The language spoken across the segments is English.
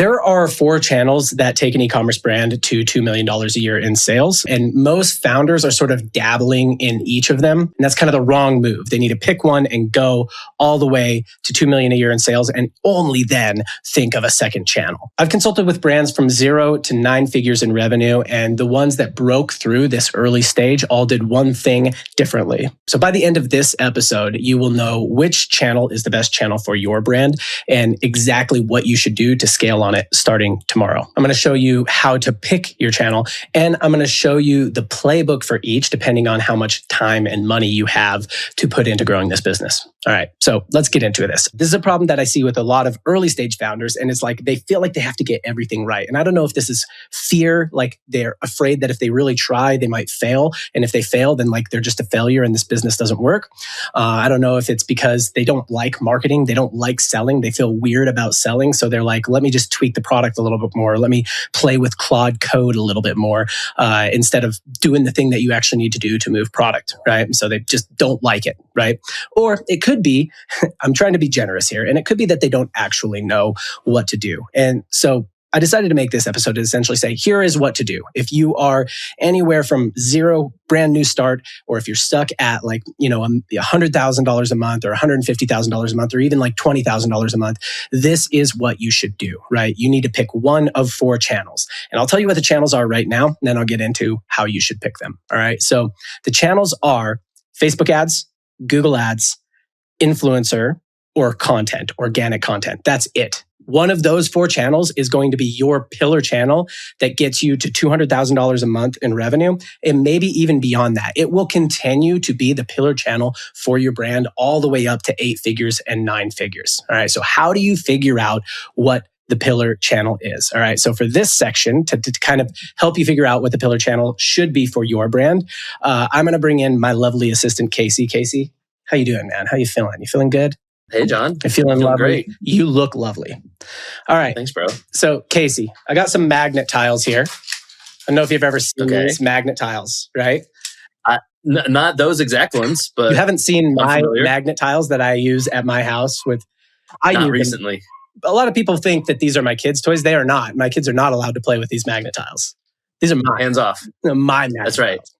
There are 4 channels that take an e-commerce brand to $2 million a year in sales. And most founders are sort of dabbling in each of them. And that's kind of the wrong move. They need to pick one and go all the way to $2 million a year in sales and only then think of a second channel. I've consulted with brands from 0 to 9 figures in revenue. And the ones that broke through this early stage all did one thing differently. So by the end of this episode, you will know which channel is the best channel for your brand and exactly what you should do to scale on it starting tomorrow. I'm going to show you how to pick your channel, and I'm going to show you the playbook for each depending on how much time and money you have to put into growing this business. All right, so let's get into this. This is a problem that I see with a lot of early stage founders, and it's like they feel like they have to get everything right. And I don't know if this is fear, like they're afraid that if they really try, they might fail. And if they fail, then like they're just a failure and this business doesn't work. I don't know if it's because they don't like marketing, they don't like selling, they feel weird about selling. So they're like, let me just tweak the product a little bit more. Let me play with Claude code a little bit more instead of doing the thing that you actually need to do to move product, right? So they just don't like it, right? Or it could be, I'm trying to be generous here, and it could be that they don't actually know what to do. And so I decided to make this episode to essentially say, here is what to do. If you are anywhere from 0, brand new start, or if you're stuck at like, $100,000 a month or $150,000 a month, or even like $20,000 a month, this is what you should do, right? You need to pick one of 4 channels. And I'll tell you what the channels are right now, and then I'll get into how you should pick them. All right. So the channels are Facebook ads, Google ads, influencer, or content, organic content. That's it. One of those 4 channels is going to be your pillar channel that gets you to $200,000 a month in revenue, and maybe even beyond that. It will continue to be the pillar channel for your brand all the way up to 8 figures and 9 figures. All right. So how do you figure out what the pillar channel is? All right. So for this section, to kind of help you figure out what the pillar channel should be for your brand, I'm going to bring in my lovely assistant, Casey. Casey, how you doing, man? How you feeling? You feeling good? Hey, John. I'm feeling lovely. Great. You look lovely. All right. Thanks, bro. So, Casey, I got some magnet tiles here. I don't know if you've ever seen these magnet tiles, right? Not those exact ones, but you haven't seen my magnet tiles that I use at my house with. Not recently. A lot of people think that these are my kids' toys. They are not. My kids are not allowed to play with these magnet tiles. These are mine. Hands off. They're my magnet. That's right. Tiles.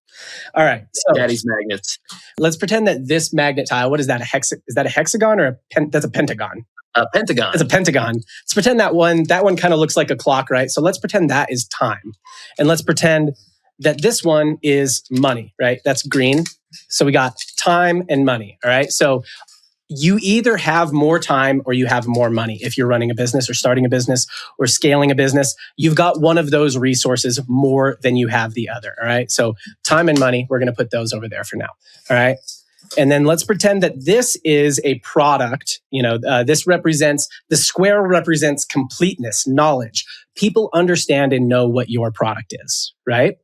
All right. So Daddy's magnets. let's pretend that this magnet tile, what is that? Is that a hexagon or that's a pentagon? A pentagon. It's a pentagon. Let's pretend that one kind of looks like a clock, right? So let's pretend that is time. And let's pretend that this one is money, right? That's green. So we got time and money, all right? So you either have more time or you have more money. If you're running a business or starting a business or scaling a business, you've got one of those resources more than you have the other, all right? So time and money, we're going to put those over there for now, all right? And then let's pretend that this is a product. The square represents completeness, knowledge. People understand and know what your product is, right?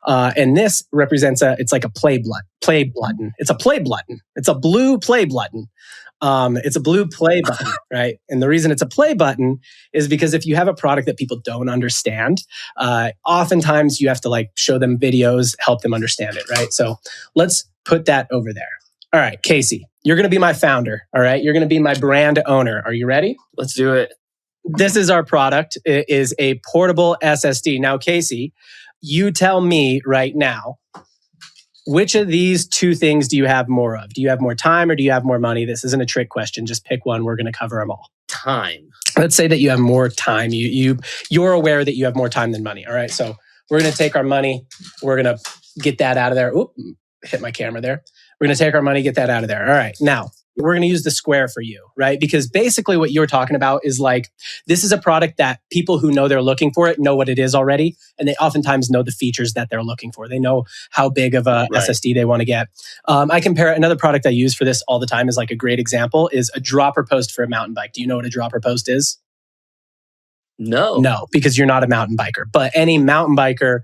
And this represents it's like a play button. It's a play button. It's a blue play button. It's a blue play button, right? And the reason it's a play button is because if you have a product that people don't understand, oftentimes you have to like show them videos, help them understand it, right? So let's put that over there. All right, Casey, you're going to be my founder. All right. You're going to be my brand owner. Are you ready? Let's do it. This is our product. It is a portable SSD. Now, Casey, you tell me right now, which of these 2 things do you have more of? Do you have more time or do you have more money? This isn't a trick question. Just pick one. We're going to cover them all. Time. Let's say that you have more time. You're aware that you have more time than money. All right. So we're going to take our money. We're going to get that out of there. Oop, hit my camera there. We're going to take our money, get that out of there. All right. Now, we're going to use the square for you, right? Because basically what you're talking about is like, this is a product that people who know they're looking for it know what it is already. And they oftentimes know the features that they're looking for. They know how big of a SSD they want to get. I compare another product I use for this all the time is like a great example is a dropper post for a mountain bike. Do you know what a dropper post is? No, because you're not a mountain biker. But any mountain biker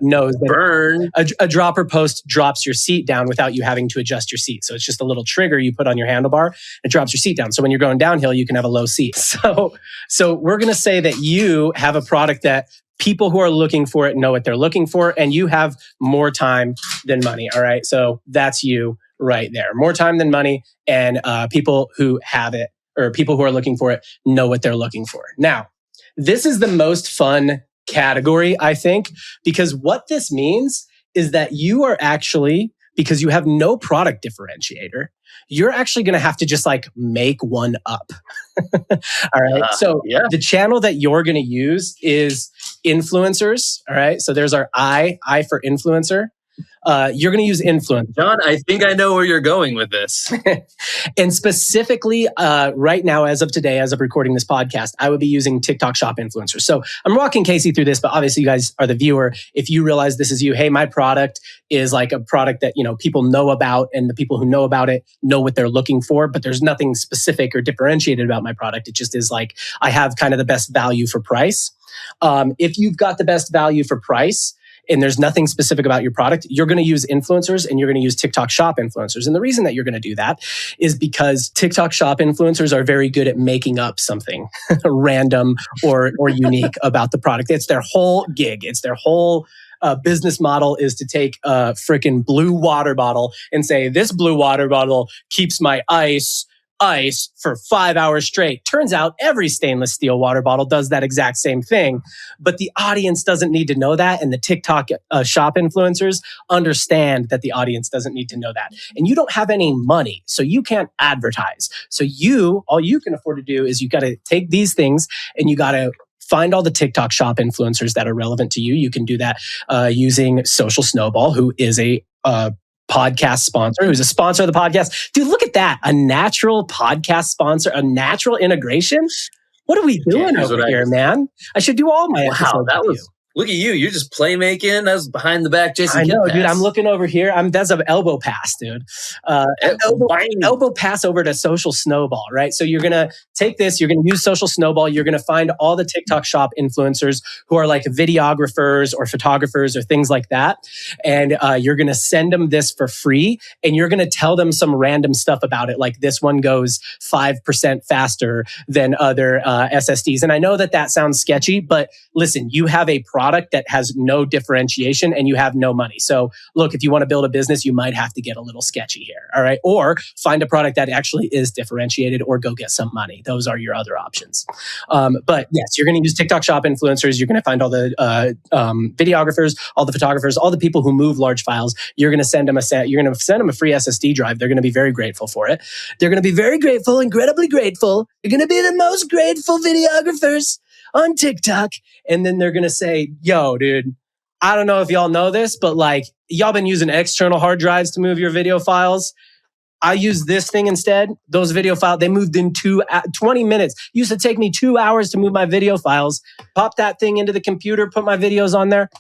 knows that a dropper post drops your seat down without you having to adjust your seat. So it's just a little trigger you put on your handlebar. It drops your seat down. So when you're going downhill, you can have a low seat. So we're going to say that you have a product that people who are looking for it know what they're looking for, and you have more time than money. All right. So that's you right there. More time than money, and people who have it or people who are looking for it know what they're looking for. Now, This is the most fun category, I think, because what this means is that you are actually, because you have no product differentiator, you're actually going to have to just like make one up. All right. So the channel that you're going to use is influencers. All right. So there's our I for influencer. You're going to use influencer. John, I think I know where you're going with this. And specifically, right now, as of today, as of recording this podcast, I would be using TikTok Shop influencers. So I'm walking Casey through this, but obviously you guys are the viewer. If you realize this is you, hey, my product is like a product that, people know about, and the people who know about it know what they're looking for, but there's nothing specific or differentiated about my product. It just is like, I have kind of the best value for price. If you've got the best value for price, and there's nothing specific about your product, you're going to use influencers and you're going to use TikTok Shop influencers. And the reason that you're going to do that is because TikTok Shop influencers are very good at making up something random or unique about the product. It's their whole gig. It's their whole business model is to take a freaking blue water bottle and say, this blue water bottle keeps my ice for 5 hours straight. Turns out every stainless steel water bottle does that exact same thing, but the audience doesn't need to know that. And the TikTok shop influencers understand that the audience doesn't need to know that. And you don't have any money, so you can't advertise. So all you can afford to do is you got to take these things and you got to find all the TikTok shop influencers that are relevant to you. You can do that using Social Snowball, who is a podcast sponsor, who's a sponsor of the podcast. Dude, look at that. A natural podcast sponsor, a natural integration. What are we doing over here, man? I should do all my episodes. That was... Look at you. You're just playmaking. That's behind the back, Jason. I know, dude. I'm looking over here. That's an elbow pass, dude. Elbow pass over to Social Snowball, right? So you're going to take this. You're going to use Social Snowball. You're going to find all the TikTok shop influencers who are like videographers or photographers or things like that. And you're going to send them this for free. And you're going to tell them some random stuff about it. Like this one goes 5% faster than other SSDs. And I know that sounds sketchy, but listen, you have a product that has no differentiation and you have no money. So look, if you want to build a business, you might have to get a little sketchy here. All right. Or find a product that actually is differentiated or go get some money. Those are your other options. But yes, you're going to use TikTok shop influencers. You're going to find all the videographers, all the photographers, all the people who move large files. You're going to send them a free SSD drive. They're going to be very grateful for it. They're going to be very grateful, incredibly grateful. They're going to be the most grateful videographers on TikTok. And then they're going to say, yo, dude, I don't know if y'all know this, but like y'all been using external hard drives to move your video files. I use this thing instead. Those video files, they moved in 20 minutes. It used to take me 2 hours to move my video files. Pop that thing into the computer, put my videos on there.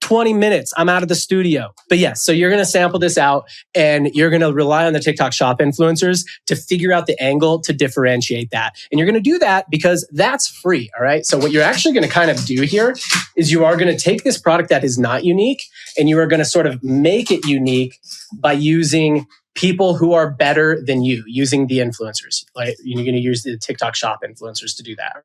20 minutes, I'm out of the studio. But yes, so you're going to sample this out and you're going to rely on the TikTok shop influencers to figure out the angle to differentiate that. And you're going to do that because that's free, all right? So what you're actually going to kind of do here is you are going to take this product that is not unique and you are going to sort of make it unique by using people who are better than you, using the influencers. Like you're going to use the TikTok shop influencers to do that.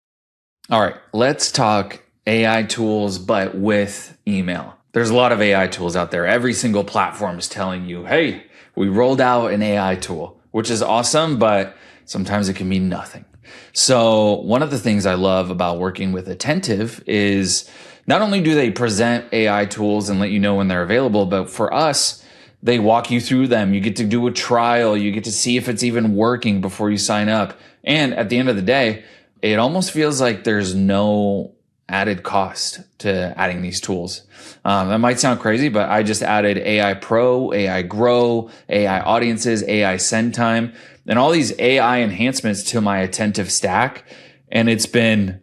All right, let's talk AI tools, but with email. There's a lot of AI tools out there. Every single platform is telling you, hey, we rolled out an AI tool, which is awesome, but sometimes it can mean nothing. So one of the things I love about working with Attentive is not only do they present AI tools and let you know when they're available, but for us, they walk you through them. You get to do a trial. You get to see if it's even working before you sign up. And at the end of the day, it almost feels like there's no added cost to adding these tools. That might sound crazy, but I just added AI Pro, AI Grow, AI Audiences, AI Send Time, and all these AI enhancements to my Attentive stack. And it's been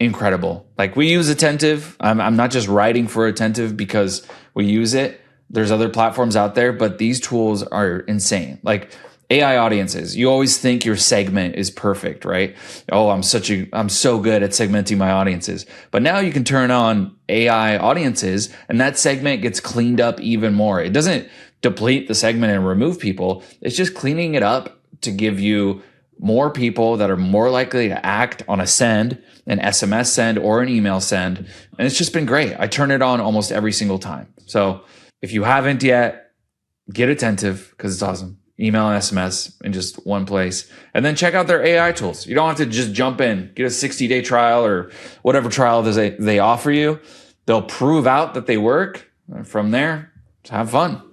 incredible. Like we use Attentive. I'm not just writing for Attentive because we use it. There's other platforms out there, but these tools are insane. Like AI audiences, you always think your segment is perfect, right? Oh, I'm so good at segmenting my audiences. But now you can turn on AI audiences and that segment gets cleaned up even more. It doesn't deplete the segment and remove people. It's just cleaning it up to give you more people that are more likely to act on a send, an SMS send or an email send. And it's just been great. I turn it on almost every single time. So if you haven't yet, get Attentive because it's awesome. email and SMS in just one place. And then check out their AI tools. You don't have to just jump in, get a 60-day trial or whatever trial they offer you. They'll prove out that they work. From there, just have fun.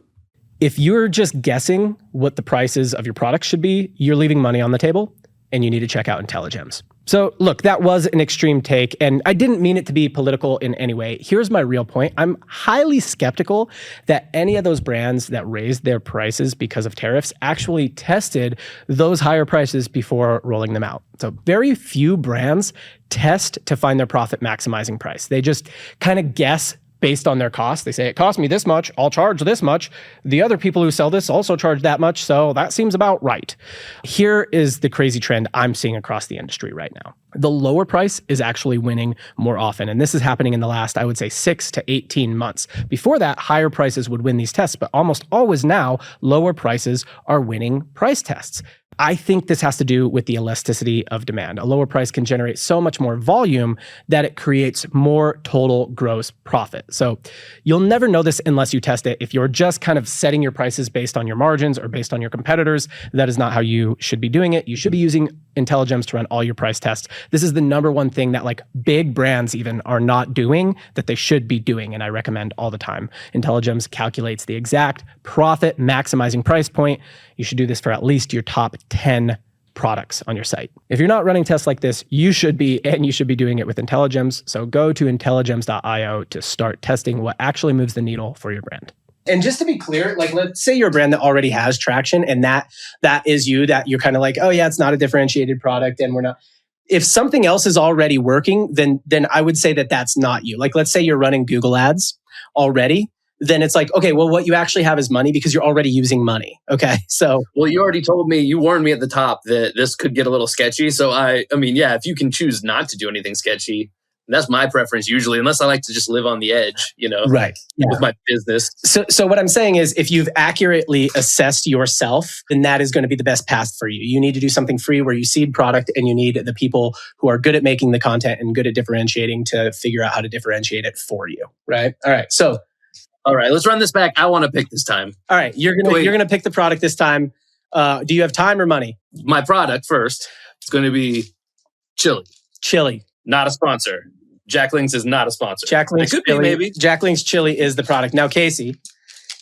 If you're just guessing what the prices of your products should be, you're leaving money on the table, and you need to check out IntelliGems. So look, that was an extreme take, and I didn't mean it to be political in any way. Here's my real point. I'm highly skeptical that any of those brands that raised their prices because of tariffs actually tested those higher prices before rolling them out. So very few brands test to find their profit maximizing price. They just kind of guess based on their cost. They say, it cost me this much, I'll charge this much. The other people who sell this also charge that much, so that seems about right. Here is the crazy trend I'm seeing across the industry right now. The lower price is actually winning more often, and this is happening in the last, I would say, 6 to 18 months. Before that, higher prices would win these tests, but almost always now, lower prices are winning price tests. I think this has to do with the elasticity of demand. A lower price can generate so much more volume that it creates more total gross profit. So you'll never know this unless you test it. If you're just kind of setting your prices based on your margins or based on your competitors, that is not how you should be doing it. You should be using IntelliGems to run all your price tests. This is the number one thing that like big brands even are not doing that they should be doing, and I recommend all the time. IntelliGems calculates the exact profit maximizing price point. You should do this for at least your top 10 products on your site. If you're not running tests like this, you should be, and you should be doing it with IntelliGems. So go to intelligems.io to start testing what actually moves the needle for your brand. And just to be clear, like let's say you're a brand that already has traction and that is you, that you're kind of like, oh yeah, it's not a differentiated product and we're not. If something else is already working, then I would say that that's not you. Like let's say you're running Google ads already, then it's like, okay, well, what you actually have is money because you're already using money. Okay. So, well, you already told me, you warned me at the top that this could get a little sketchy. So I mean, yeah, if you can choose not to do anything sketchy, that's my preference usually, unless I like to just live on the edge, right. Yeah. With my business. So what I'm saying is if you've accurately assessed yourself, then that is going to be the best path for you. You need to do something free where you seed product and you need the people who are good at making the content and good at differentiating to figure out how to differentiate it for you. Right. All right. So, all right, let's run this back. I want to pick this time. All right. You're going to pick the product this time. Do you have time or money? My product first. It's going to be chili. Chili. Not a sponsor. Jacklings is not a sponsor. Jacklings could chili, be, maybe. Jacklings chili is the product. Now, Casey,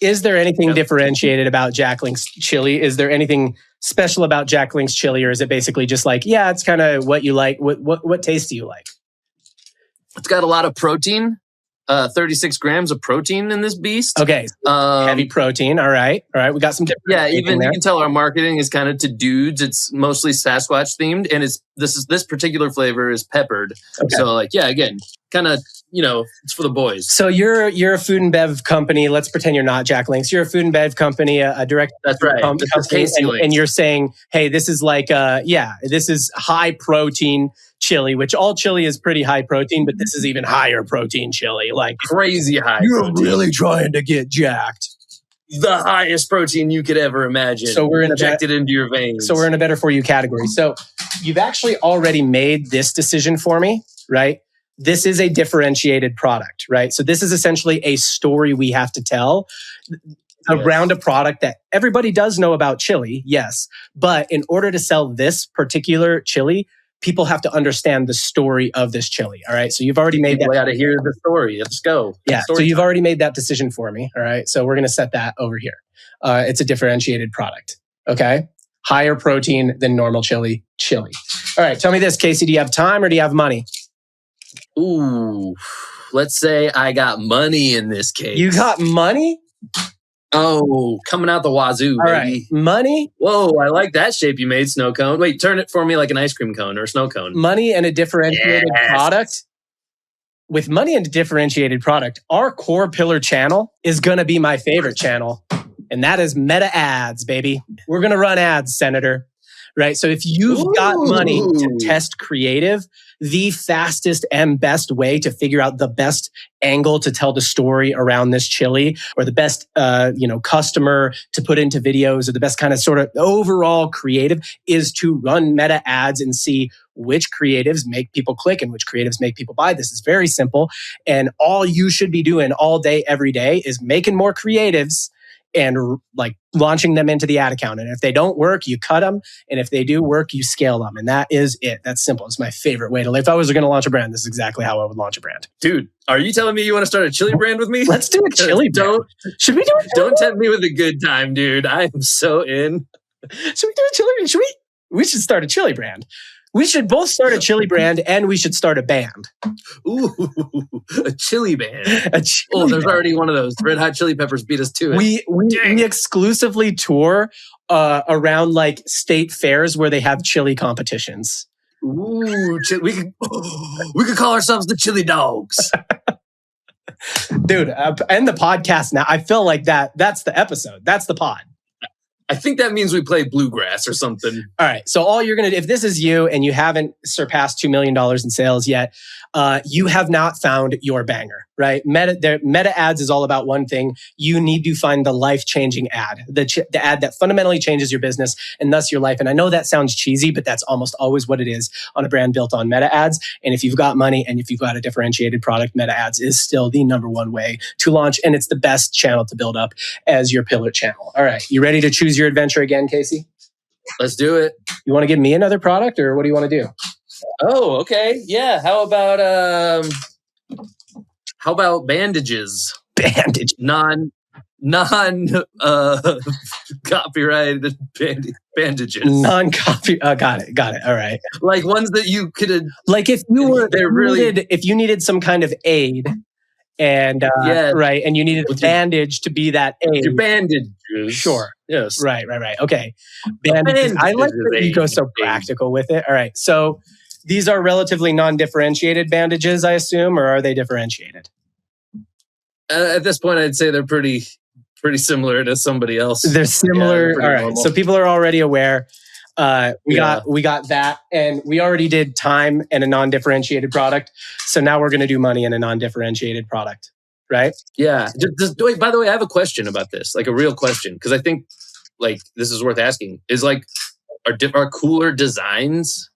is there anything differentiated about Jacklings chili? Is there anything special about Jacklings chili, or is it basically just like, yeah, it's kind of what you like? What taste do you like? It's got a lot of protein. 36 grams of protein in this beast. Okay. Heavy protein. All right. We got some different. Yeah, even you can tell our marketing is kind of to dudes. It's mostly Sasquatch themed, and this particular flavor is peppered. Okay. So like, yeah, again, kind of, it's for the boys. So you're a food and bev company. Let's pretend you're not Jacklings. You're a food and bev company, a direct. That's right. Company, and you're saying, hey, this is like, this is high protein chili, which all chili is pretty high protein, but this is even higher protein chili, like crazy high. You're protein. Really trying to get jacked. The highest protein you could ever imagine. So we're injected into your veins. So we're in a better for you category. So you've actually already made this decision for me, right? This is a differentiated product, right? So this is essentially a story we have to tell around a product that everybody does know about chili, yes. But in order to sell this particular chili, people have to understand the story of this chili. All right. So you've already made that. We got to hear the story. Let's go. Yeah. So you've already made that decision for me. All right. So we're going to set that over here. It's a differentiated product. Okay. Higher protein than normal chili. All right. Tell me this, Casey, do you have time or do you have money? Ooh, let's say I got money in this case. You got money? Oh, coming out the wazoo, all baby. Right. Money? Whoa, I like that shape you made, snow cone. Wait, turn it for me like an ice cream cone or a snow cone. Money and a differentiated product. With money and a differentiated product, our core pillar channel is going to be my favorite channel. And that is meta ads, baby. We're going to run ads, Senator. Right? So if you've got money to test creative, the fastest and best way to figure out the best angle to tell the story around this chili, or the best, customer to put into videos, or the best kind of sort of overall creative, is to run meta ads and see which creatives make people click and which creatives make people buy. This is very simple. And all you should be doing all day, every day is making more creatives and like launching them into the ad account. And if they don't work, you cut them. And if they do work, you scale them. And that is it. That's simple. It's my favorite way to live. If I was going to launch a brand, this is exactly how I would launch a brand. Dude, are you telling me you want to start a chili brand with me? Let's do a chili brand. Should we do it? Don't tempt me with a good time, dude. I am so in. Should we do a chili brand? We should start a chili brand. We should both start a chili brand and we should start a band. Ooh, a chili band. There's band. already one of those. Red Hot Chili Peppers beat us to it. We exclusively tour around like state fairs where they have chili competitions. Ooh, we could call ourselves the Chili Dogs. Dude, and the podcast now. I feel like that's the episode. That's the pod. I think that means we play bluegrass or something. All right. So all you're going to, if this is you and you haven't surpassed $2 million in sales yet, you have not found your banger, right? Meta ads is all about one thing. You need to find the life-changing ad, the ad that fundamentally changes your business and thus your life. And I know that sounds cheesy, but that's almost always what it is on a brand built on meta ads. And if you've got money and if you've got a differentiated product, meta ads is still the number one way to launch. And it's the best channel to build up as your pillar channel. All right. You ready to choose your adventure again, Casey? Let's do it. You want to give me another product or what do you want to do? Oh, okay. Yeah. How about bandages? Bandage. Non copyrighted bandages. Non-copy. Got it. All right. Like ones that you could like if you needed some kind of aid and right, and you needed a bandage to be that aid. Your bandages. Sure. Yes. Right. Okay. Bandages. I like that you go so practical with it. All right. So these are relatively non-differentiated bandages, I assume, or are they differentiated? At this point, I'd say they're pretty similar to somebody else. They're similar. Yeah, they're all right. normal. So people are already aware. We got that, and we already did time and a non-differentiated product. So now we're going to do money and a non-differentiated product, right? Yeah. Wait, by the way, I have a question about this, like a real question, because I think like this is worth asking. Is like are cooler designs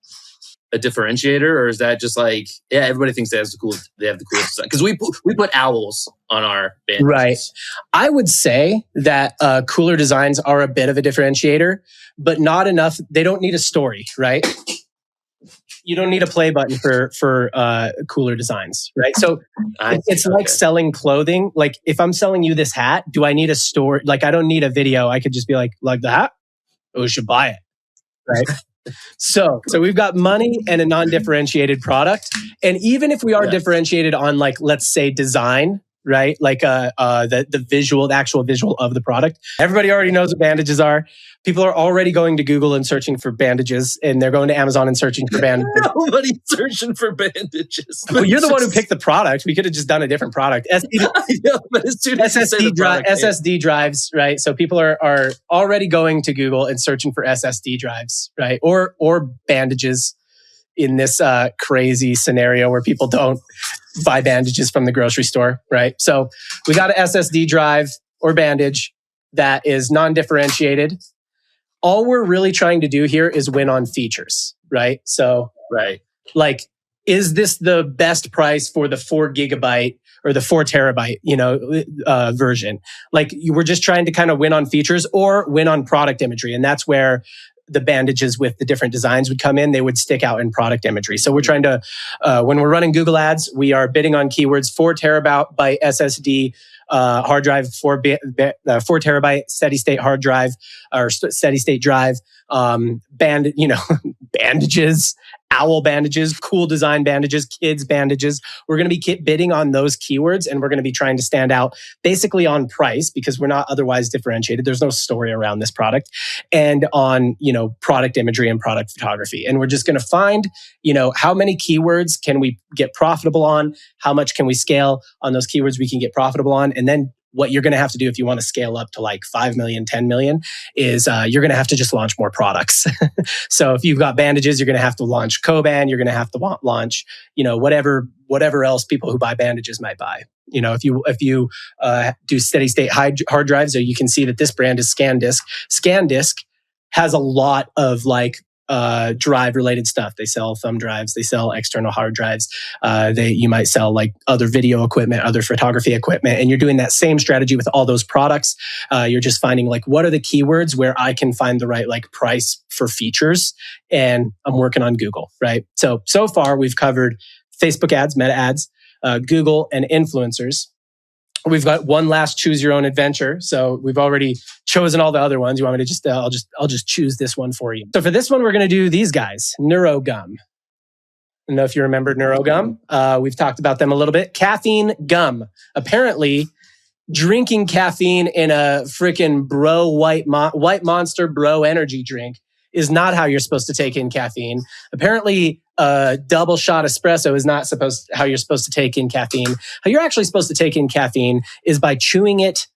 a differentiator, or is that just like everybody thinks they have the coolest design? Because we put owls on our bandages. Right. I would say that cooler designs are a bit of a differentiator, but not enough. They don't need a story, right? You don't need a play button for cooler designs, right? So it's like selling clothing. Like if I'm selling you this hat, do I need a story? Like I don't need a video. I could just be like the hat? Oh, you should buy it, right? So we've got money and a non-differentiated product. And even if we are differentiated on like, let's say design, right? Like the actual visual of the product. Everybody already knows what bandages are. People are already going to Google and searching for bandages, and they're going to Amazon and searching for bandages. Nobody's searching for bandages. Well, you're the one who picked the product. We could have just done a different product. SSD drives, right? So people are already going to Google and searching for SSD drives, right? Or bandages in this crazy scenario where people don't buy bandages from the grocery store, right? So we got an SSD drive or bandage that is non-differentiated. All we're really trying to do here is win on features, right? So, like, is this the best price for the 4 gigabyte or the 4 terabyte, version? Like, we're just trying to kind of win on features or win on product imagery. And that's where the bandages with the different designs would come in. They would stick out in product imagery. So we're trying to, when we're running Google ads, we are bidding on keywords 4 terabyte SSD hard drive, 4 terabyte steady state hard drive or steady state drive, bandages, owl bandages, cool design bandages, kids bandages. We're going to be bidding on those keywords, and we're going to be trying to stand out basically on price because we're not otherwise differentiated. There's no story around this product, and on, product imagery and product photography. And we're just going to find, how many keywords can we get profitable on? How much can we scale on those keywords we can get profitable on? And then what you're going to have to do if you want to scale up to like 5 million, 10 million is you're going to have to just launch more products. So if you've got bandages, you're going to have to launch Coban. You're going to have to launch, whatever else people who buy bandages might buy. If you do steady state hard drives, so you can see that this brand is ScanDisk. ScanDisk has a lot of like drive related stuff. They sell thumb drives. They sell external hard drives. You might sell like other video equipment, other photography equipment, and you're doing that same strategy with all those products. You're just finding like what are the keywords where I can find the right like price for features, and I'm working on Google, right? So far we've covered Facebook ads, Meta ads, Google, and influencers. We've got one last choose your own adventure. So we've already chosen all the other ones. You want me to just, I'll just choose this one for you. So for this one, we're going to do these guys, Neurogum. I don't know if you remember Neurogum. We've talked about them a little bit. Caffeine gum. Apparently, drinking caffeine in a freaking white monster bro energy drink is not how you're supposed to take in caffeine. Apparently, a double shot espresso is not how you're supposed to take in caffeine. How you're actually supposed to take in caffeine is by chewing it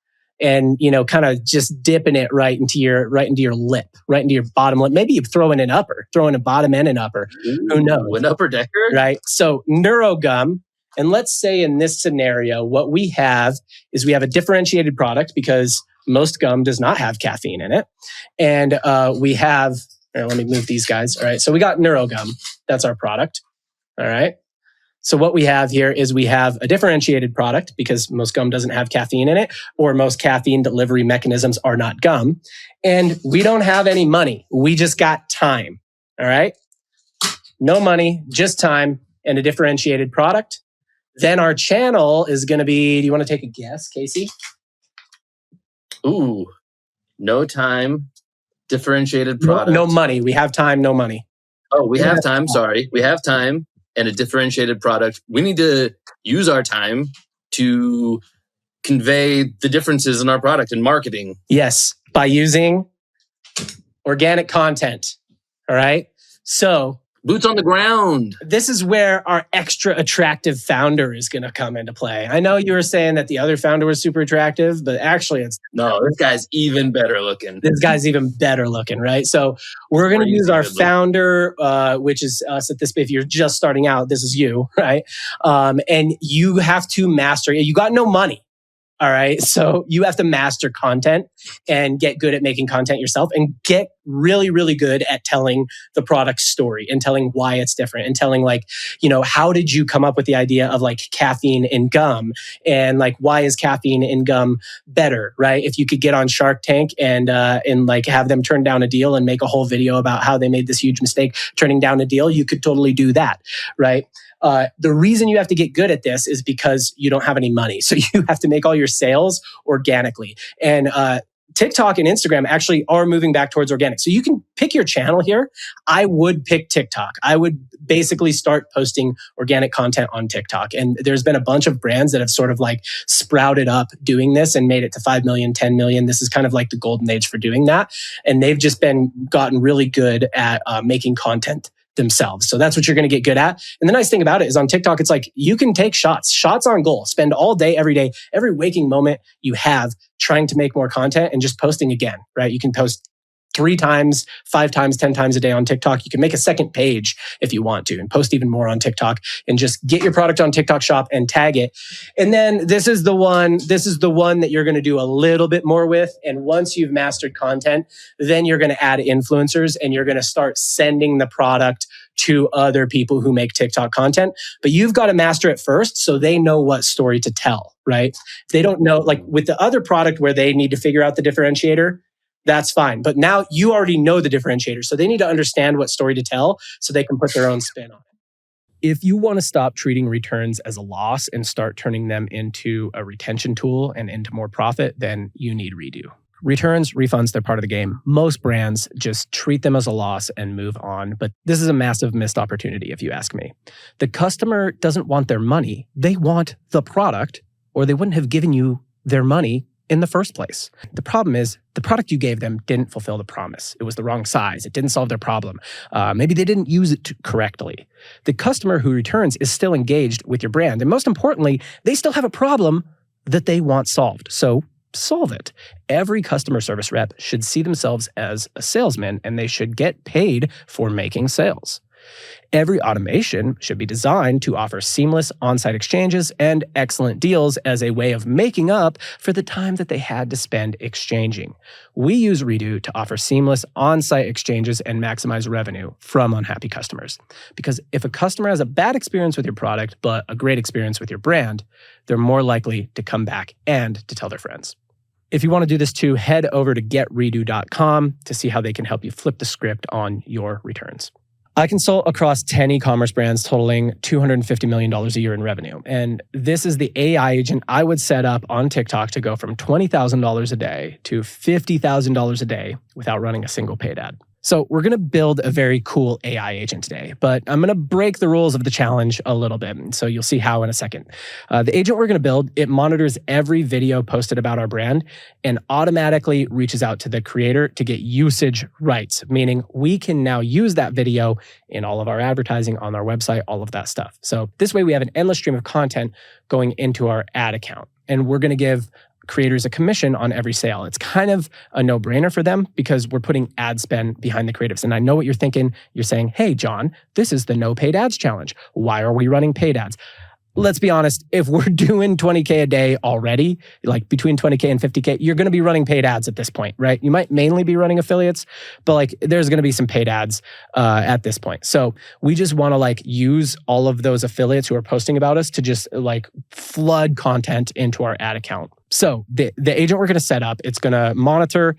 and, kind of just dipping it right into your lip, right into your bottom lip. Maybe you throw in a bottom and an upper. Ooh, who knows? An upper decker? Right. So Neurogum. And let's say in this scenario, what we have is we have a differentiated product because most gum does not have caffeine in it. And we have, let me move these guys. All right. So we got Neurogum. That's our product. All right. So what we have here is we have a differentiated product because most gum doesn't have caffeine in it, or most caffeine delivery mechanisms are not gum. And we don't have any money. We just got time. All right. No money, just time and a differentiated product. Then our channel is going to be, do you want to take a guess, Casey? Ooh, no time, differentiated product. No money. We have time, no money. Oh, we have time. Sorry. We have time and a differentiated product. We need to use our time to convey the differences in our product and marketing. Yes, by using organic content. All right. So boots on the ground. This is where our extra attractive founder is going to come into play. I know you were saying that the other founder was super attractive, but actually no, this guy's even better looking. This guy's even better looking, right? So we're going to use our founder, which is us at this. If you're just starting out, this is you, right? And you have to master. You got no money. All right. So you have to master content and get good at making content yourself and get really, really good at telling the product story and telling why it's different and telling how did you come up with the idea of like caffeine in gum and like, why is caffeine in gum better, right? If you could get on Shark Tank and like have them turn down a deal and make a whole video about how they made this huge mistake turning down a deal, you could totally do that, right? The reason you have to get good at this is because you don't have any money. So you have to make all your sales organically. And TikTok and Instagram actually are moving back towards organic. So you can pick your channel here. I would pick TikTok. I would basically start posting organic content on TikTok. And there's been a bunch of brands that have sort of like sprouted up doing this and made it to 5 million, 10 million. This is kind of like the golden age for doing that. And they've just gotten really good at making content themselves. So that's what you're going to get good at. And the nice thing about it is on TikTok, it's like you can take shots on goal, spend all day, every waking moment you have trying to make more content and just posting again, right? You can post 3 times, 5 times, 10 times a day on TikTok. You can make a second page if you want to and post even more on TikTok and just get your product on TikTok Shop and tag it. And then this is the one that you're going to do a little bit more with. And once you've mastered content, then you're going to add influencers and you're going to start sending the product to other people who make TikTok content. But you've got to master it first so they know what story to tell, right? If they don't know, like with the other product where they need to figure out the differentiator, that's fine. But now you already know the differentiator. So they need to understand what story to tell so they can put their own spin on it. If you want to stop treating returns as a loss and start turning them into a retention tool and into more profit, then you need Redo. Returns, refunds, they're part of the game. Most brands just treat them as a loss and move on. But this is a massive missed opportunity, if you ask me. The customer doesn't want their money. They want the product, or they wouldn't have given you their money in the first place. The problem is the product you gave them didn't fulfill the promise. It was the wrong size. It didn't solve their problem. Maybe they didn't use it correctly. The customer who returns is still engaged with your brand. And most importantly, they still have a problem that they want solved. So solve it. Every customer service rep should see themselves as a salesman and they should get paid for making sales. Every automation should be designed to offer seamless on-site exchanges and excellent deals as a way of making up for the time that they had to spend exchanging. We use Redo to offer seamless on-site exchanges and maximize revenue from unhappy customers. Because if a customer has a bad experience with your product, but a great experience with your brand, they're more likely to come back and to tell their friends. If you want to do this too, head over to getredo.com to see how they can help you flip the script on your returns. I consult across 10 e-commerce brands totaling $250 million a year in revenue. And this is the AI agent I would set up on TikTok to go from $20,000 a day to $50,000 a day without running a single paid ad. So we're going to build a very cool AI agent today, but I'm going to break the rules of the challenge a little bit. So you'll see how in a second. The agent we're going to build, it monitors every video posted about our brand and automatically reaches out to the creator to get usage rights, meaning we can now use that video in all of our advertising on our website, all of that stuff. So this way we have an endless stream of content going into our ad account, and we're going to give creators a commission on every sale. It's kind of a no-brainer for them because we're putting ad spend behind the creatives. And I know what you're thinking. You're saying, hey, John, this is the no paid ads challenge. Why are we running paid ads? Let's be honest, if we're doing 20K a day already, like between 20K and 50K, you're going to be running paid ads at this point, right? You might mainly be running affiliates, but like there's going to be some paid ads at this point. So we just want to like use all of those affiliates who are posting about us to just like flood content into our ad account. So the agent we're going to set up, it's going to monitor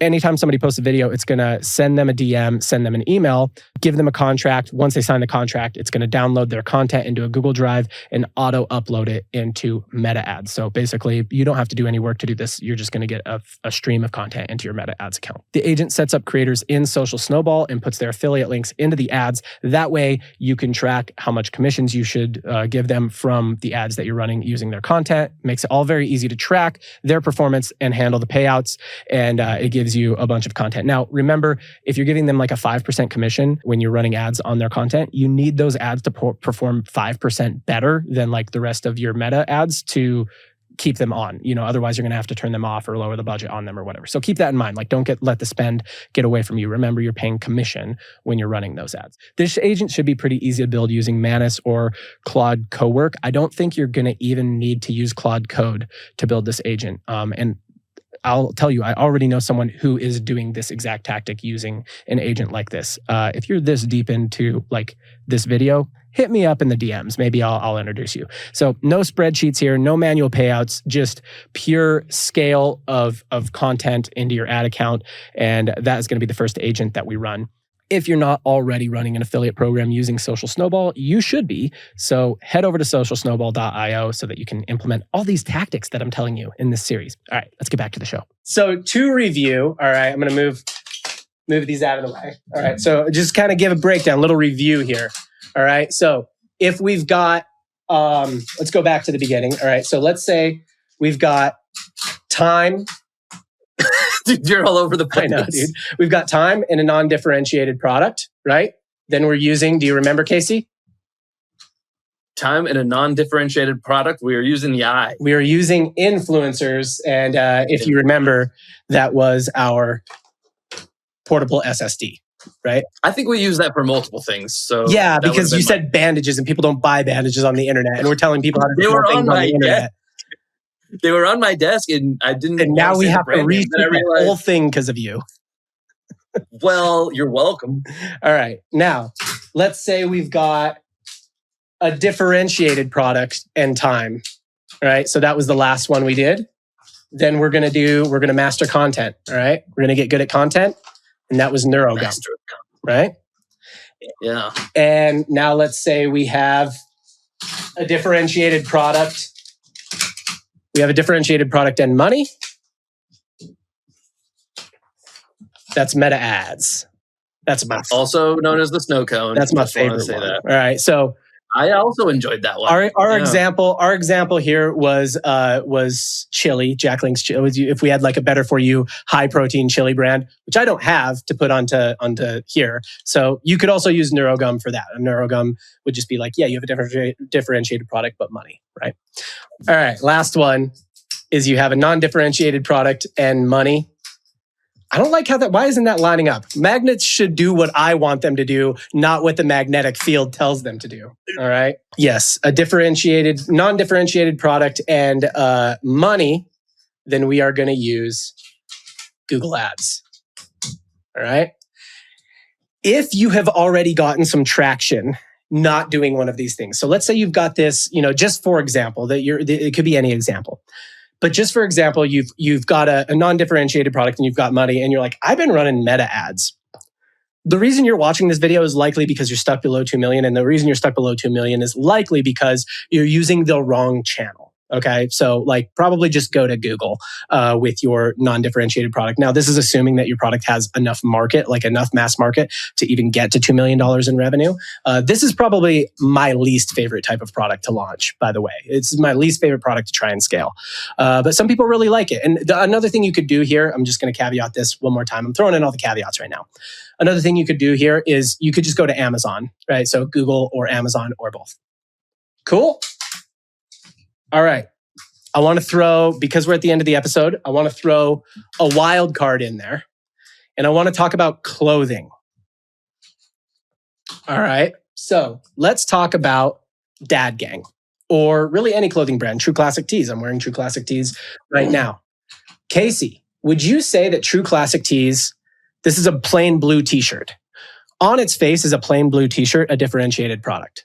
anytime somebody posts a video, it's going to send them a DM, send them an email, give them a contract. Once they sign the contract, it's going to download their content into a Google Drive and auto-upload it into Meta Ads. So basically, you don't have to do any work to do this. You're just going to get a stream of content into your Meta Ads account. The agent sets up creators in Social Snowball and puts their affiliate links into the ads. That way, you can track how much commissions you should give them from the ads that you're running using their content. Makes it all very easy to track their performance and handle the payouts. And it gives you a bunch of content. Now, remember, if you're giving them like a 5% commission when you're running ads on their content, you need those ads to perform 5% better than like the rest of your Meta ads to keep them on. Otherwise you're going to have to turn them off or lower the budget on them or whatever. So keep that in mind. Like don't let the spend get away from you. Remember, you're paying commission when you're running those ads. This agent should be pretty easy to build using Manus or Claude Cowork. I don't think you're going to even need to use Claude Code to build this agent. And I'll tell you, I already know someone who is doing this exact tactic using an agent like this. If you're this deep into like this video, hit me up in the DMs. Maybe I'll introduce you. So no spreadsheets here, no manual payouts, just pure scale of content into your ad account. And that is going to be the first agent that we run. If you're not already running an affiliate program using Social Snowball, you should be. So head over to socialsnowball.io so that you can implement all these tactics that I'm telling you in this series. All right, let's get back to the show. So to review, all right, I'm going to move these out of the way. All right, so just kind of give a breakdown, little review here. All right, so if we've got, let's go back to the beginning. All right, so let's say we've got time. Dude, you're all over the place. I know, dude. We've got time in a non-differentiated product, right? Then we're using, do you remember, Casey? Time in a non-differentiated product. We are using the I. We are using influencers. And if you remember, that was our portable SSD, right? I think we use that for multiple things. So yeah, because you said bandages and people don't buy bandages on the internet. And we're telling people how to do things on the internet. They were on my desk and I didn't. And now we have to read the whole thing because of you. Well, you're welcome. All right. Now, let's say we've got a differentiated product and time. All right. So that was the last one we did. Then we're going to master content. All right. We're going to get good at content. And that was Neurogum. Right? Yeah. And now let's say we have a differentiated product. We have a differentiated product and money. That's Meta Ads. That's my also known as the snow cone. That's my favorite one. All right, so I also enjoyed that one. Our example here was chili, Jacklings chili. If we had like a better for you high protein chili brand, which I don't have to put onto here, so you could also use Neurogum for that. A Neurogum would just be like, yeah, you have a differentiated product, but money, right? All right, last one is you have a non-differentiated product and money. I don't like how that, why isn't that lining up? Magnets should do what I want them to do, not what the magnetic field tells them to do. All right. Yes, a differentiated, non-differentiated product and money, then we are going to use Google Ads. All right. If you have already gotten some traction not doing one of these things. So let's say you've got this, just for example, it could be any example. But just for example, you've got a non-differentiated product and you've got money and you're like, I've been running meta ads. The reason you're watching this video is likely because you're stuck below 2 million. And the reason you're stuck below 2 million is likely because you're using the wrong channel. Okay. So probably just go to Google with your non-differentiated product. Now, this is assuming that your product has enough market, like enough mass market to even get to $2 million in revenue. This is probably my least favorite type of product to launch, by the way. It's my least favorite product to try and scale. But some people really like it. And another thing you could do here, I'm just going to caveat this one more time. I'm throwing in all the caveats right now. Another thing you could do here is you could just go to Amazon, right? So Google or Amazon or both. Cool. All right. I want to throw, because we're at the end of the episode, I want to throw a wild card in there. And I want to talk about clothing. All right. So let's talk about Dad Gang, or really any clothing brand. True Classic Tees. I'm wearing True Classic Tees right now. Casey, would you say that True Classic Tees, this is a plain blue t-shirt. On its face is a plain blue t-shirt, a differentiated product?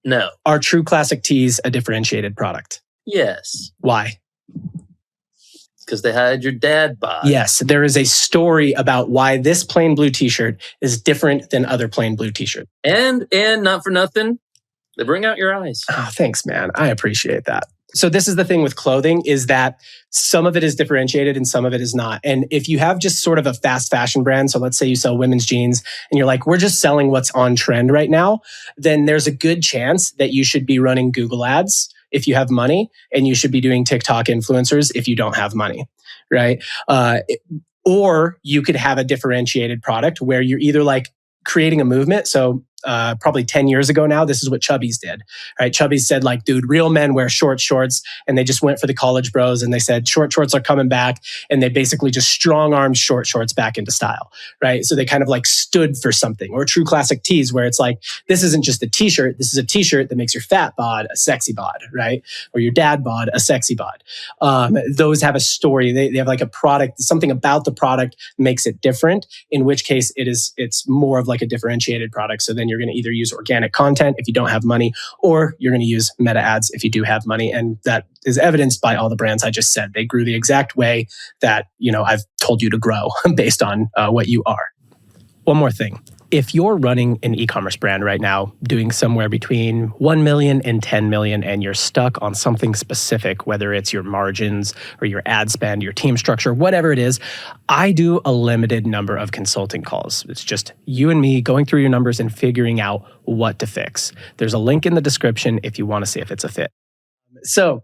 No. Are True Classic Tees a differentiated product? Yes. Why? Because they had your dad bod. Yes, there is a story about why this plain blue t-shirt is different than other plain blue t-shirts. And not for nothing, they bring out your eyes. Oh, thanks, man. I appreciate that. So this is the thing with clothing, is that some of it is differentiated and some of it is not. And if you have just sort of a fast fashion brand, so let's say you sell women's jeans and you're like, we're just selling what's on trend right now, then there's a good chance that you should be running Google ads if you have money, and you should be doing TikTok influencers if you don't have money, right? Or you could have a differentiated product where you're either like creating a movement. So probably 10 years ago now, this is what Chubbies did, right? Chubbies said like, dude, real men wear short shorts. And they just went for the college bros and they said, short shorts are coming back. And they basically just strong-armed short shorts back into style, right? So they kind of like stood for something. Or True Classic Tees, where it's like, this isn't just a t-shirt. This is a t-shirt that makes your fat bod a sexy bod, right? Or your dad bod a sexy bod. Those have a story. They have like a product, something about the product makes it different, in which case it's more of like a differentiated product. So then you're going to either use organic content if you don't have money, or you're going to use meta ads if you do have money. And that is evidenced by all the brands I just said. They grew the exact way that, I've told you to grow based on what you are. One more thing. If you're running an e-commerce brand right now, doing somewhere between 1 million and 10 million, and you're stuck on something specific, whether it's your margins or your ad spend, your team structure, whatever it is, I do a limited number of consulting calls. It's just you and me going through your numbers and figuring out what to fix. There's a link in the description if you want to see if it's a fit. So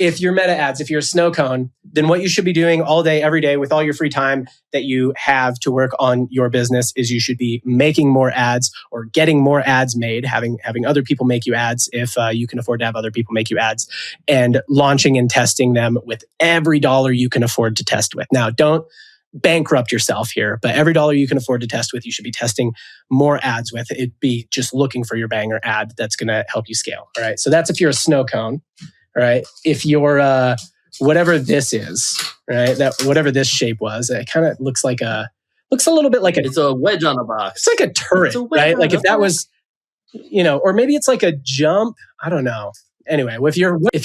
if you're meta ads, if you're a snow cone, then what you should be doing all day, every day with all your free time that you have to work on your business is you should be making more ads or getting more ads made, having other people make you ads if you can afford to have other people make you ads, and launching and testing them with every dollar you can afford to test with. Now, don't bankrupt yourself here, but every dollar you can afford to test with, you should be testing more ads with. It'd be just looking for your banger ad that's going to help you scale. All right. So that's if you're a snow cone. All right. If you're whatever this is, right? That whatever this shape was, it kind of looks a little bit like it's a wedge on a box. It's like a turret, right? Like if that was, or maybe it's like a jump. I don't know. Anyway, if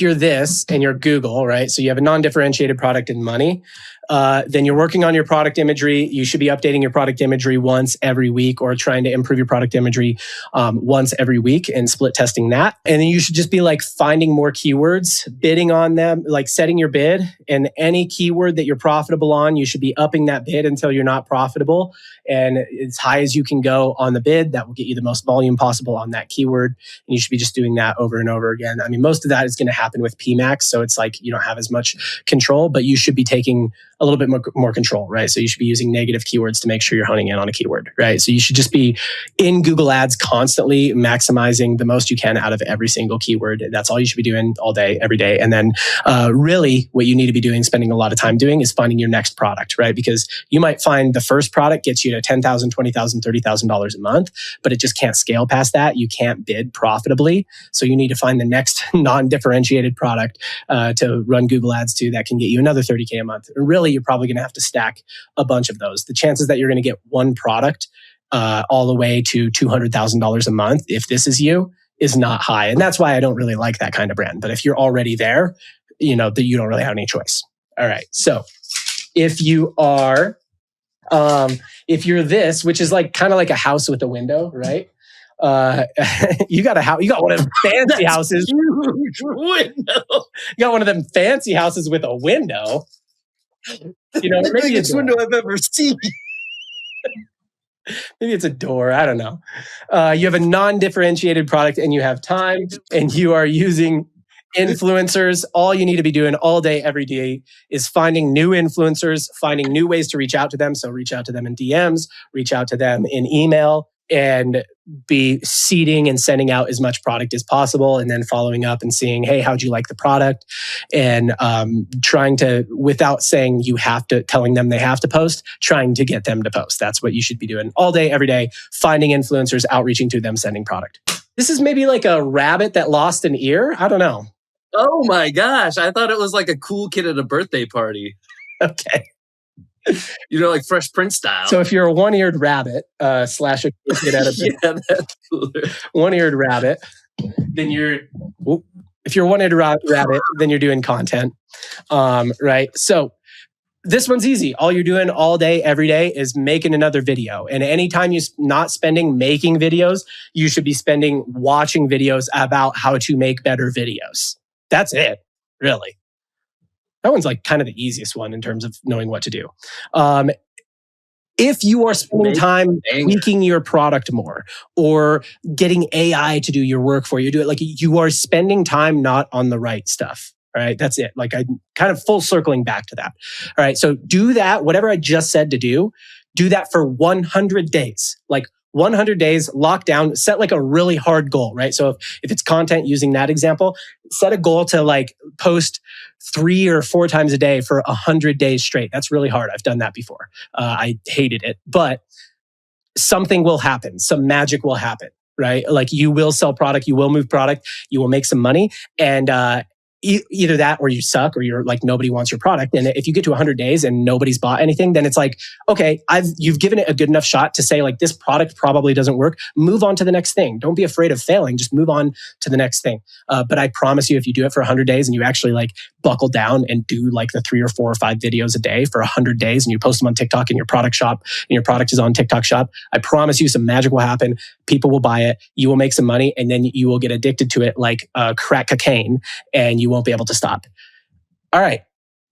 you're this and you're Google, right? So you have a non-differentiated product and money, then you're working on your product imagery. You should be updating your product imagery once every week, or trying to improve your product imagery once every week and split testing that. And then you should just be like finding more keywords, bidding on them, like setting your bid, and any keyword that you're profitable on, you should be upping that bid until you're not profitable. And as high as you can go on the bid, that will get you the most volume possible on that keyword. And you should be just doing that over and over again. I mean, most of that is going to happen with PMAX. So it's like you don't have as much control, but you should be taking a little bit more control, right? So you should be using negative keywords to make sure you're hunting in on a keyword, right? So you should just be in Google Ads constantly maximizing the most you can out of every single keyword. That's all you should be doing all day, every day. And then really what you need to be doing, spending a lot of time doing, is finding your next product, right? Because you might find the first product gets you to $10,000, $20,000, $30,000 a month, but it just can't scale past that. You can't bid profitably. So you need to find the next non-differentiated product to run Google Ads to that can get you another $30K a month. And really, you're probably going to have to stack a bunch of those. The chances that you're going to get one product all the way to $200,000 a month, if this is you, is not high. And that's why I don't really like that kind of brand. But if you're already there, you know that you don't really have any choice. All right. So if you are, if you're this, which is like kind of like a house with a window, right? You got a house. You got one of them fancy houses. Huge window. You got one of them fancy houses with a window. You know, The maybe biggest window I've ever seen. Maybe it's a door. I don't know. You have a non-differentiated product and you have time and you are using influencers. All you need to be doing all day, every day is finding new influencers, finding new ways to reach out to them. So reach out to them in DMs, reach out to them in email, and be seeding and sending out as much product as possible, and then following up and seeing, hey, how'd you like the product? And trying to, without saying you have to, telling them they have to post, trying to get them to post. That's what you should be doing all day, every day, finding influencers, outreaching to them, sending product. This is maybe like a rabbit that lost an ear. I don't know. Oh my gosh. I thought it was like a cool kid at a birthday party. Okay. You know, like Fresh Prince style. So if you're a one-eared rabbit slash a kid at a yeah, that's cooler. one-eared rabbit, then you're, if you're a one-eared rabbit, then you're doing content, right? So this one's easy. All you're doing all day, every day is making another video. And anytime you're not spending making videos, you should be spending watching videos about how to make better videos. That's it, really. That one's like kind of the easiest one in terms of knowing what to do. If you are spending time tweaking your product more or getting AI to do your work for you, do it like you are spending time not on the right stuff. All right, that's it. Like I'm kind of full circling back to that. All right, so do that, whatever I just said to do that for 100 days. Like 100 days, lock down, set like a really hard goal, right? So if it's content, using that example, set a goal to like post 3 or 4 times a day for 100 days straight. That's really hard. I've done that before. I hated it, but something will happen. Some magic will happen, right? Like you will sell product, you will move product, you will make some money, and either that or you suck or you're like nobody wants your product. And if you get to 100 days and nobody's bought anything, then it's like, okay, you've given it a good enough shot to say like this product probably doesn't work. Move on to the next thing. Don't be afraid of failing. Just move on to the next thing. But I promise you, if you do it for 100 days and you actually like buckle down and do like the 3 or 4 or 5 videos a day for 100 days and you post them on TikTok in your product shop and your product is on TikTok shop, I promise you some magic will happen. People will buy it. You will make some money and then you will get addicted to it like crack cocaine and you won't be able to stop. All right.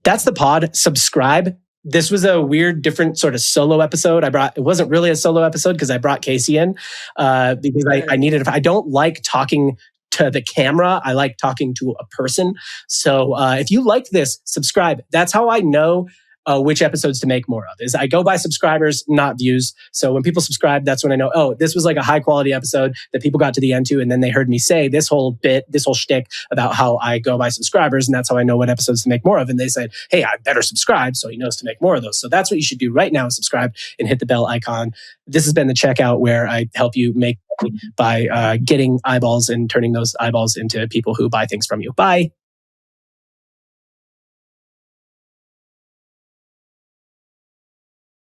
That's the pod. Subscribe. This was a weird, different sort of solo episode. It wasn't really a solo episode because I brought Casey in because I needed it. I don't like talking to the camera. I like talking to a person. So if you like this, subscribe. That's how I know which episodes to make more of. Is I go by subscribers, not views. So when people subscribe, that's when I know, oh, this was like a high quality episode that people got to the end to, and then they heard me say this whole shtick about how I go by subscribers, and that's how I know what episodes to make more of. And they said, hey, I better subscribe, so he knows to make more of those. So that's what you should do right now: subscribe and hit the bell icon. This has been the Checkout, where I help you make money by getting eyeballs and turning those eyeballs into people who buy things from you. Bye.